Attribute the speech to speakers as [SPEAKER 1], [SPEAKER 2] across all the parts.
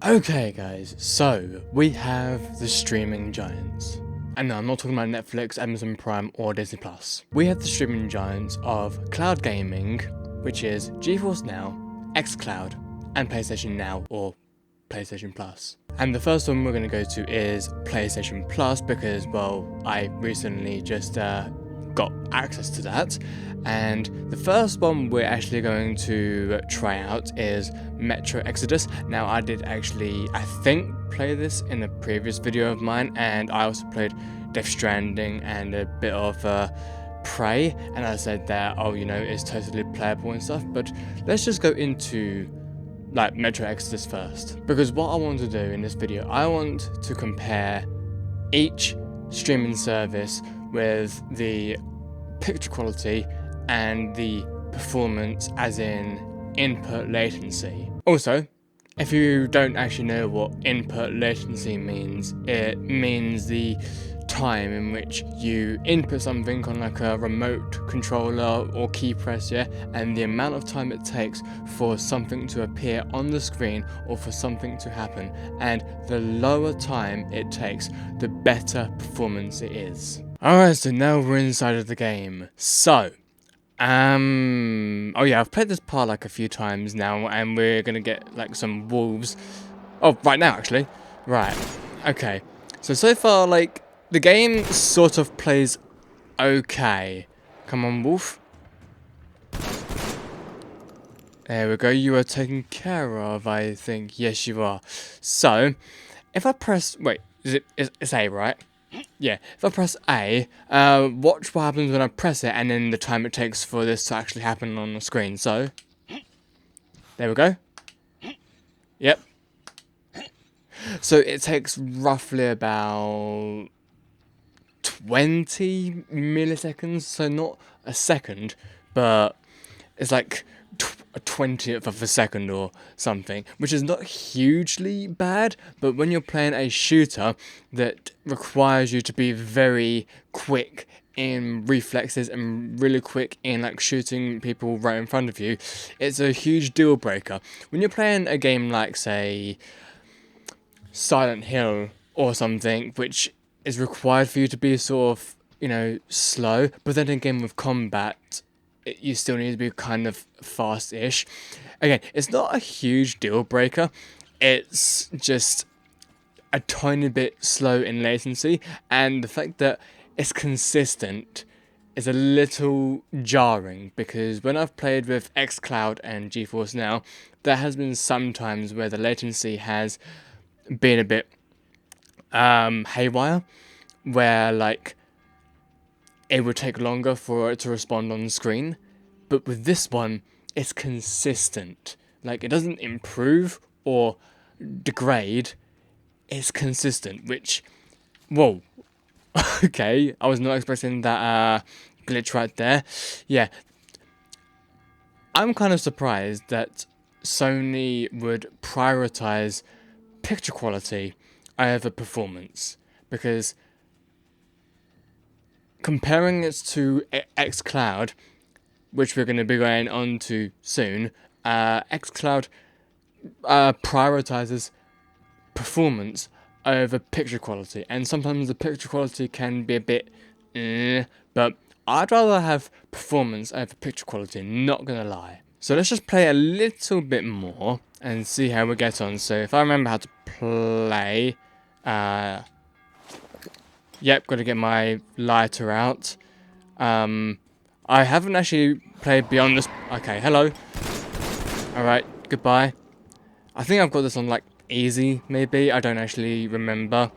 [SPEAKER 1] Okay guys, so we have the streaming giants. And no, I'm not talking about Netflix, Amazon Prime or Disney Plus. We have the streaming giants of cloud gaming, which is GeForce NOW, xCloud, and PlayStation Now or PlayStation Plus. And the first one we're going to go to is PlayStation Plus because, well, I recently just got access to that. And the first one we're actually going to try out is Metro Exodus. Now, I did actually, I think, play this in a previous video of mine, and I also played Death Stranding and a bit of Prey, and I said that, oh, you know, it's totally playable and stuff. But let's just go into like Metro Exodus first, because what I want to do in this video, I want to compare each streaming service with the picture quality and the performance, as in input latency. Also, if you don't actually know what input latency means, it means the time in which you input something on like a remote controller or key press, yeah, and the amount of time it takes for something to appear on the screen or for something to happen. And the lower time it takes, the better performance it is. Alright, so now we're inside of the game. So, oh yeah, I've played this part like a few times now, and we're gonna get like some wolves. Oh, right now actually. Right. Okay. So far, like, the game sort of plays okay. Come on, wolf. There we go. You are taken care of, I think. Yes, you are. So, if I press, wait, it's A, right? Yeah, if I press A, watch what happens when I press it, and then the time it takes for this to actually happen on the screen. So, there we go. Yep. So it takes roughly about 20 milliseconds, so not a second, but it's like a 20th of a second or something, which is not hugely bad. But when you're playing a shooter that requires you to be very quick in reflexes and really quick in like shooting people right in front of you, it's a huge deal breaker. When you're playing a game like, say, Silent Hill or something, which is required for you to be sort of, you know, slow, but then again with combat, you still need to be kind of fast-ish. Again, it's not a huge deal breaker, it's just a tiny bit slow in latency, and the fact that it's consistent is a little jarring, because when I've played with xCloud and GeForce Now, there has been some times where the latency has been a bit haywire, where like it would take longer for it to respond on the screen. But with this one, it's consistent. Like, it doesn't improve or degrade, it's consistent, which, whoa, okay, I was not expecting that glitch right there. Yeah, I'm kind of surprised that Sony would prioritize picture quality over performance, because comparing it to xCloud, which we're going to be going on to soon, xCloud prioritizes performance over picture quality, and sometimes the picture quality can be a bit but I'd rather have performance over picture quality, not gonna lie. So let's just play a little bit more and see how we get on. So if I remember how to play, yep, gotta get my lighter out. I haven't actually played beyond this. Okay, hello. Alright, goodbye. I think I've got this on like easy, maybe. I don't actually remember.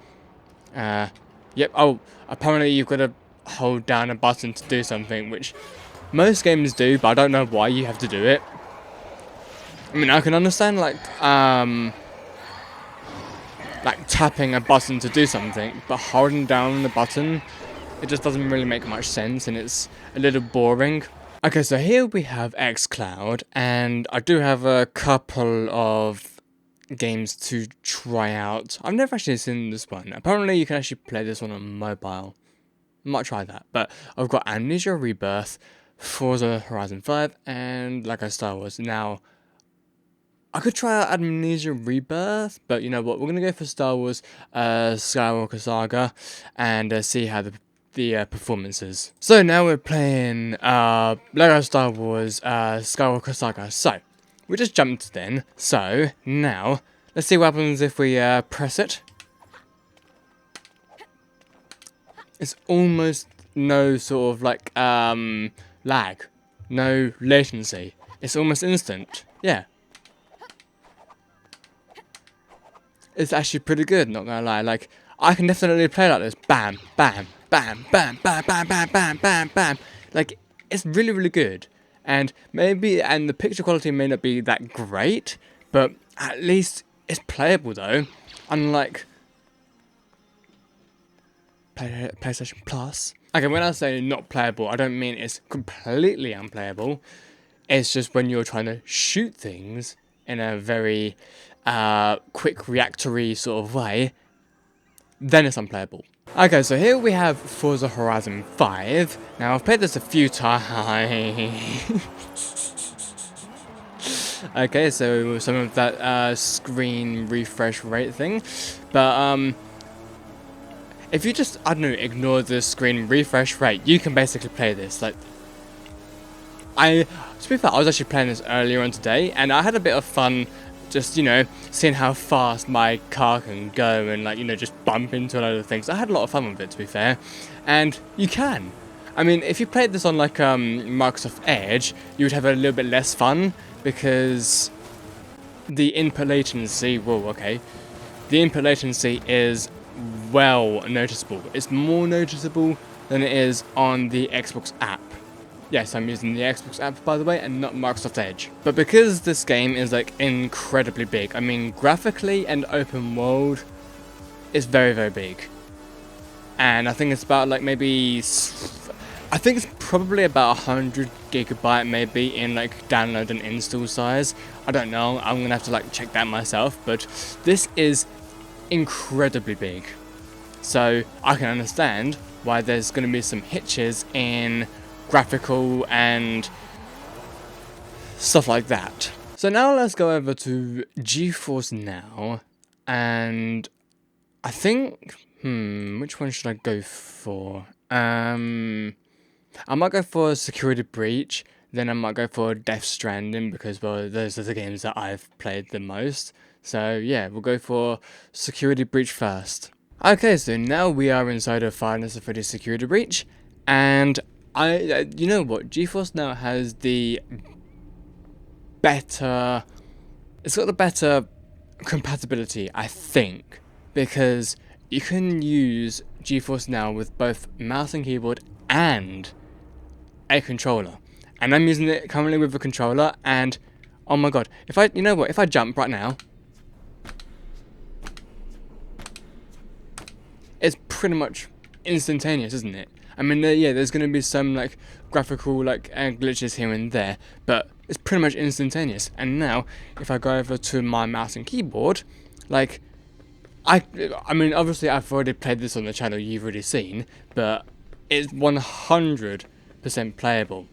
[SPEAKER 1] Yep, oh, apparently you've got to hold down a button to do something, which most games do, but I don't know why you have to do it. I mean, I can understand like tapping a button to do something, but holding down the button, it just doesn't really make much sense, and it's a little boring. Okay, so here we have xCloud, and I do have a couple of games to try out. I've never actually seen this one. Apparently you can actually play this one on mobile. Might try that. But I've got Amnesia Rebirth, Forza Horizon 5, and like Star Wars. Now, I could try out Amnesia Rebirth, but you know what? We're gonna go for Star Wars Skywalker Saga and see how the performance is. So now we're playing Lego Star Wars Skywalker Saga. So we just jumped in. So now let's see what happens if we press it. It's almost no sort of like lag, no latency. It's almost instant. Yeah. It's actually pretty good, not gonna lie. Like, I can definitely play like this. Bam, bam, bam, bam, bam, bam, bam, bam, bam, bam. Like, it's really, really good. And and the picture quality may not be that great, but at least it's playable though. Unlike PlayStation Plus. Okay, when I say not playable, I don't mean it's completely unplayable. It's just when you're trying to shoot things in a very quick reactory sort of way, then it's unplayable. Okay, so here we have Forza Horizon 5. Now, I've played this a few times. Okay, so some of that screen refresh rate thing. But, if you just, I don't know, ignore the screen refresh rate, you can basically play this. Like, to be fair, I was actually playing this earlier on today, and I had a bit of fun just, you know, seeing how fast my car can go and, like, you know, just bump into a load of things. I had a lot of fun with it, to be fair. And you can. I mean, if you played this on, like, Microsoft Edge, you would have a little bit less fun, because the input latency, whoa, okay. The input latency is well noticeable. It's more noticeable than it is on the Xbox app. Yes, I'm using the Xbox app, by the way, and not Microsoft Edge. But because this game is, like, incredibly big, I mean, graphically and open world, it's very, very big. And I think it's about, like, maybe, I think it's probably about 100 gigabyte, maybe, in, like, download and install size. I don't know, I'm gonna have to, like, check that myself, but this is incredibly big. So, I can understand why there's gonna be some hitches in graphical and stuff like that. So now let's go over to GeForce Now, and I think, which one should I go for? I might go for Security Breach, then I might go for Death Stranding, because, well, those are the games that I've played the most. So yeah, we'll go for Security Breach first. Okay, so now we are inside of Five Nights at Freddy's Security Breach, and you know what, GeForce Now has the better, it's got the better compatibility, I think, because you can use GeForce Now with both mouse and keyboard and a controller. And I'm using it currently with a controller, and oh my god, you know what, if I jump right now, it's pretty much instantaneous, isn't it? I mean, yeah, there's going to be some, like, graphical, like, glitches here and there, but it's pretty much instantaneous. And now, if I go over to my mouse and keyboard, like, I mean, obviously, I've already played this on the channel, you've already seen, but it's 100% playable.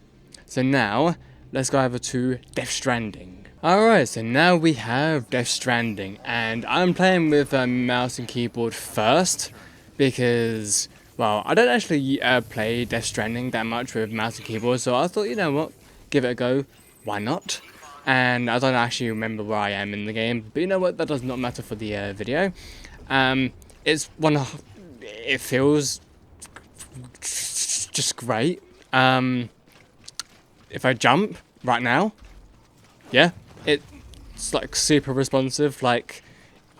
[SPEAKER 1] So now, let's go over to Death Stranding. Alright, so now we have Death Stranding, and I'm playing with mouse and keyboard first, because, well, I don't actually play Death Stranding that much with mouse and keyboard, so I thought, you know what, give it a go, why not? And I don't actually remember where I am in the game, but you know what, that does not matter for the video. It feels just great. If I jump right now, yeah, it's like super responsive, like,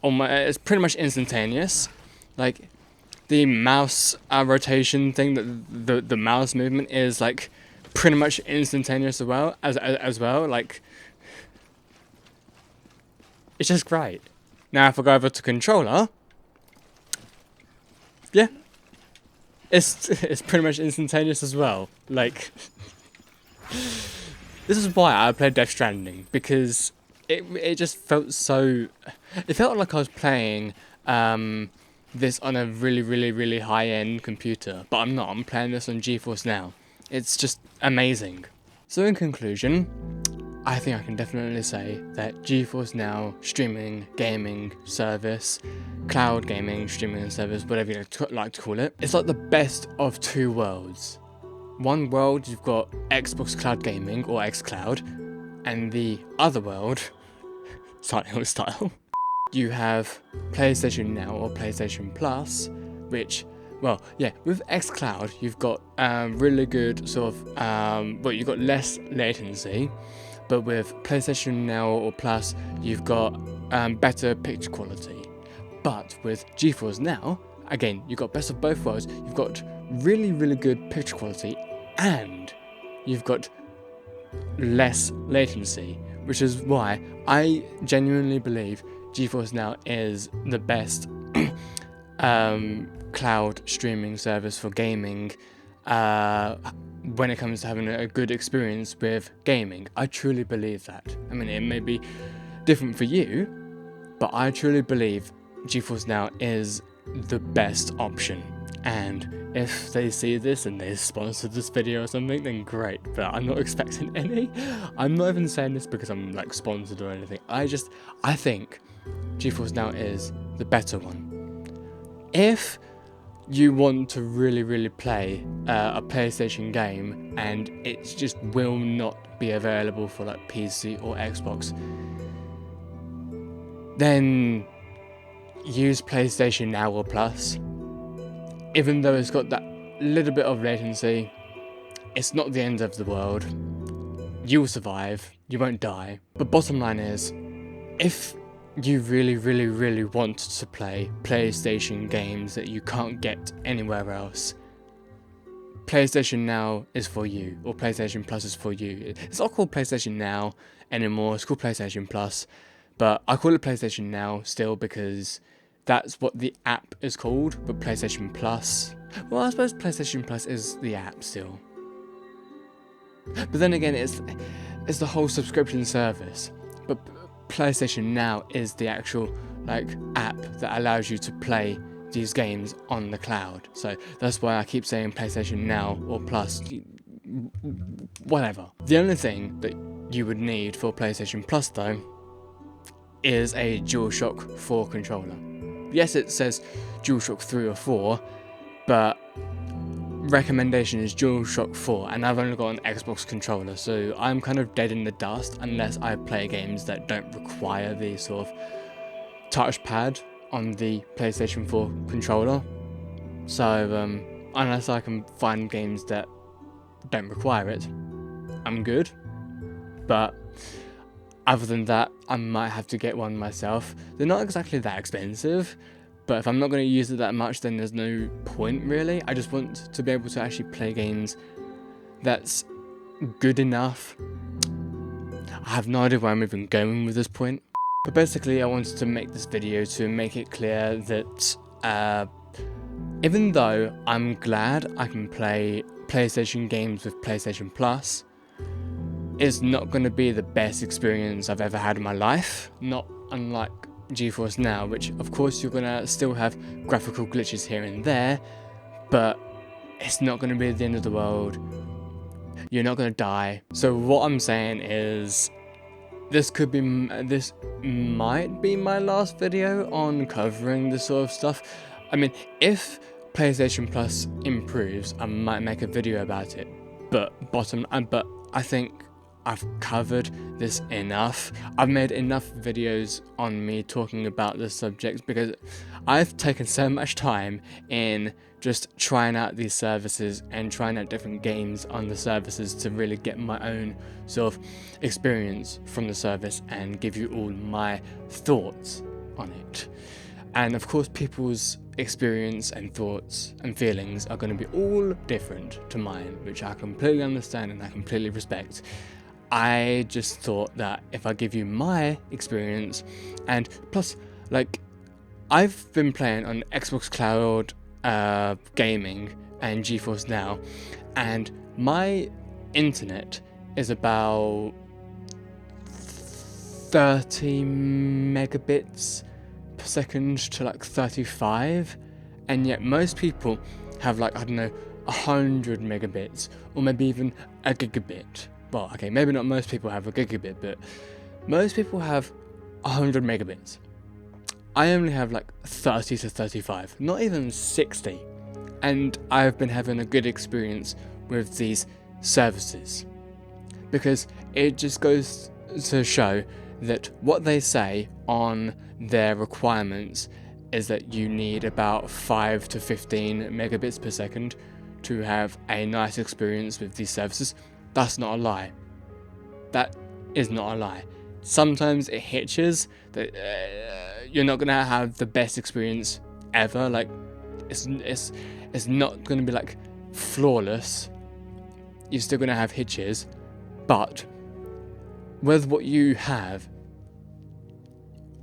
[SPEAKER 1] it's pretty much instantaneous, like, the mouse rotation thing, that the mouse movement is, like, pretty much instantaneous as well. Like, it's just great. Now, if I go over to controller, yeah, it's pretty much instantaneous as well. Like, this is why I played Death Stranding, because it just felt so. It felt like I was playing this on a really, really, really high-end computer, but I'm not. I'm playing this on GeForce Now. It's just amazing. So in conclusion, I think I can definitely say that GeForce Now streaming gaming service, cloud gaming streaming service, whatever you like to call it, it's like the best of two worlds. One world you've got Xbox Cloud Gaming or xCloud, and the other world, Silent Hill style, you have PlayStation Now or PlayStation Plus, which, well, yeah, with xCloud you've got really good sort of, you've got less latency, but with PlayStation Now or Plus you've got better picture quality. But with GeForce Now, again, you've got best of both worlds. You've got really, really good picture quality, and you've got less latency, which is why I genuinely believe GeForce Now is the best cloud streaming service for gaming when it comes to having a good experience with gaming. I truly believe that. I mean, it may be different for you, but I truly believe GeForce Now is the best option. And if they see this and they sponsor this video or something, then great, but I'm not expecting any. I'm not even saying this because I'm like sponsored or anything. I think GeForce Now is the better one. If you want to really, really play a PlayStation game and it just will not be available for like PC or Xbox, then use PlayStation Now or Plus. Even though it's got that little bit of latency, it's not the end of the world. You'll survive, you won't die. But bottom line is, if you really, really, really want to play PlayStation games that you can't get anywhere else, PlayStation Now is for you, or PlayStation Plus is for you. It's not called PlayStation Now anymore, it's called PlayStation Plus, but I call it PlayStation Now still because that's what the app is called, but PlayStation Plus, well, I suppose PlayStation Plus is the app still. But then again, it's the whole subscription service. But PlayStation Now is the actual like app that allows you to play these games on the cloud. So that's why I keep saying PlayStation Now or Plus, whatever. The only thing that you would need for PlayStation Plus though is a DualShock 4 controller. Yes, it says DualShock 3 or 4, but recommendation is DualShock 4, and I've only got an Xbox controller, so I'm kind of dead in the dust unless I play games that don't require the sort of touchpad on the PlayStation 4 controller. So unless I can find games that don't require it, I'm good. But other than that, I might have to get one myself. They're not exactly that expensive, but if I'm not going to use it that much, then there's no point really. I just want to be able to actually play games that's good enough. I have no idea where I'm even going with this point. But basically, I wanted to make this video to make it clear that even though I'm glad I can play PlayStation games with PlayStation Plus, it's not going to be the best experience I've ever had in my life, not unlike GeForce Now, which of course you're going to still have graphical glitches here and there, but it's not going to be the end of the world. You're not going to die. So what I'm saying is, this might be my last video on covering this sort of stuff. I mean, if PlayStation Plus improves, I might make a video about it, but I think I've covered this enough. I've made enough videos on me talking about this subject because I've taken so much time in just trying out these services and trying out different games on the services to really get my own sort of experience from the service and give you all my thoughts on it. And of course, people's experience and thoughts and feelings are going to be all different to mine, which I completely understand and I completely respect. I just thought that if I give you my experience, and plus, like, I've been playing on Xbox Cloud Gaming and GeForce Now, and my internet is about 30 megabits per second to like 35, and yet most people have like, I don't know, 100 megabits or maybe even a gigabit. well, okay, maybe not most people have a gigabit, but most people have 100 megabits. I only have like 30 to 35, not even 60. And I've been having a good experience with these services, because it just goes to show that what they say on their requirements is that you need about 5 to 15 megabits per second to have a nice experience with these services. That's not a lie. That is not a lie. Sometimes it hitches that you're not gonna have the best experience ever. Like it's not gonna be like flawless. You're still gonna have hitches, but with what you have,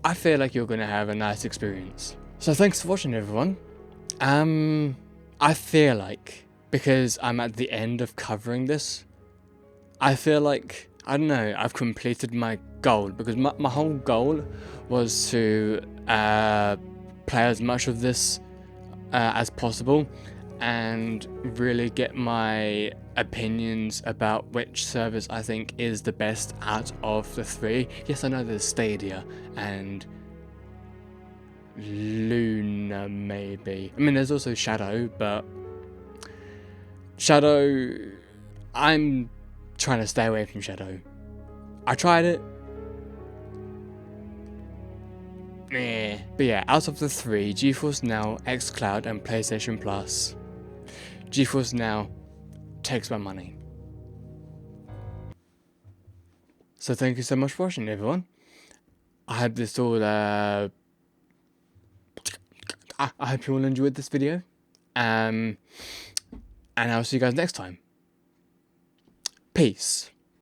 [SPEAKER 1] I feel like you're gonna have a nice experience. So thanks for watching, everyone. I feel like, because I'm at the end of covering this, I feel like, I don't know, I've completed my goal, because my whole goal was to play as much of this as possible and really get my opinions about which service I think is the best out of the three. Yes, I know there's Stadia and Luna maybe. I mean, there's also Shadow, but Shadow, I'm trying to stay away from Shadow. I tried it. But yeah, out of the three, GeForce NOW, xCloud and PlayStation Plus, GeForce NOW takes my money. So thank you so much for watching, everyone. I hope this all I hope you all enjoyed this video. And I'll see you guys next time. Peace.